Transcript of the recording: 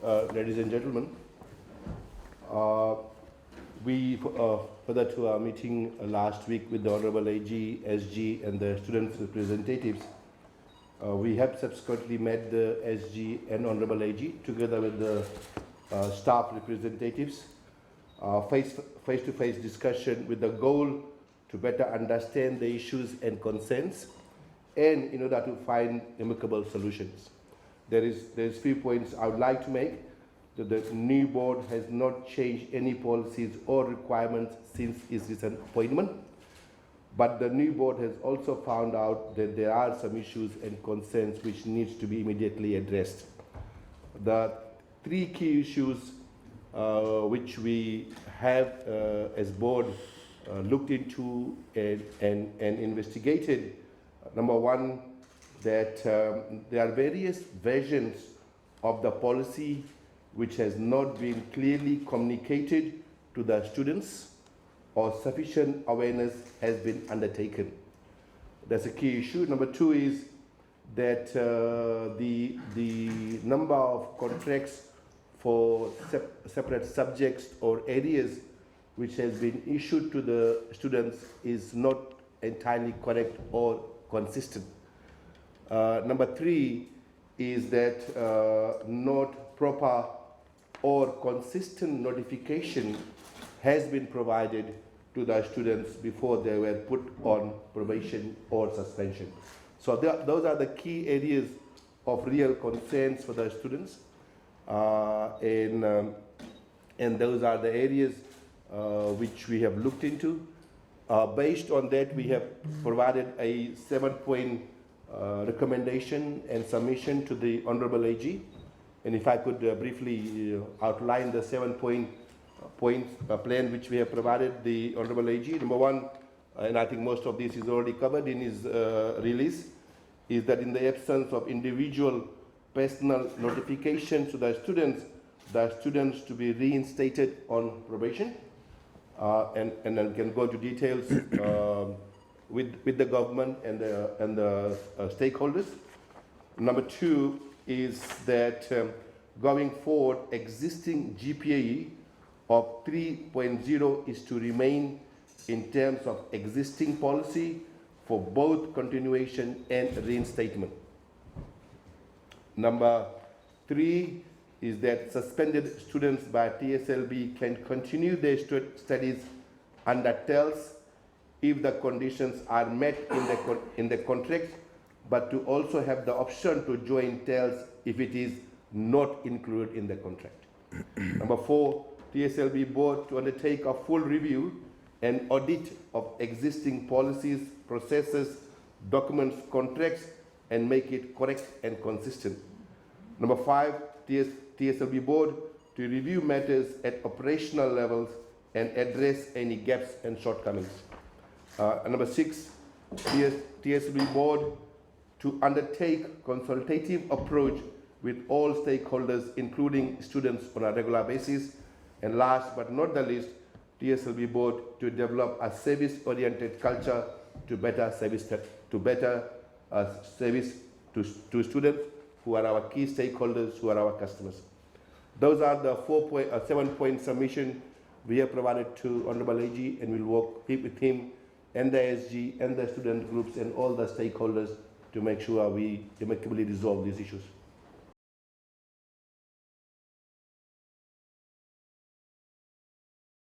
ladies and gentlemen. We further to our meeting last week with the Honorable AG, SG, and the students' representatives. We have subsequently met the SG and Honorable AG together with the staff representatives, face-to-face discussion with the goal to better understand the issues and concerns, and in order to find amicable solutions. There's few points I would like to make. That the new board has not changed any policies or requirements since its recent appointment, but the new board has also found out that there are some issues and concerns which needs to be immediately addressed. The three key issues which we have as board looked into and investigated. Number one, that there are various versions of the policy which has not been clearly communicated to the students, or sufficient awareness has been undertaken. That's a key issue. Number two is that the number of contracts for separate subjects or areas which has been issued to the students is not entirely correct or consistent. Number three is that not proper or consistent notification has been provided to the students before they were put on probation or suspension. So those are the key areas of real concerns for the students, and those are the areas which we have looked into. Based on that, we have provided a 7-point recommendation and submission to the Honorable AG. And if I could briefly outline the 7-point plan which we have provided the Honorable AG. Number one, and I think most of this is already covered in his release, is that in the absence of individual personal notification to the students to be reinstated on probation, and then can go to details with the government and the stakeholders. Number two is that going forward, existing GPAE of 3.0 is to remain in terms of existing policy for both continuation and reinstatement. Number three is that suspended students by TSLB can continue their studies under TELS if the conditions are met in the contract, but to also have the option to join TELS if it is not included in the contract. Number four, TSLB board to undertake a full review and audit of existing policies, processes, documents, contracts, and make it correct and consistent. Number five, TSLB board to review matters at operational levels and address any gaps and shortcomings. Number six, TSLB board to undertake consultative approach with all stakeholders, including students, on a regular basis. And last but not the least, TSLB board to develop a service-oriented culture to better service to students who are our key stakeholders, who are our customers. Those are the 7-point submission we have provided to Honorable AG, and we'll work with him and the SG and the student groups and all the stakeholders to make sure we amicably resolve these issues.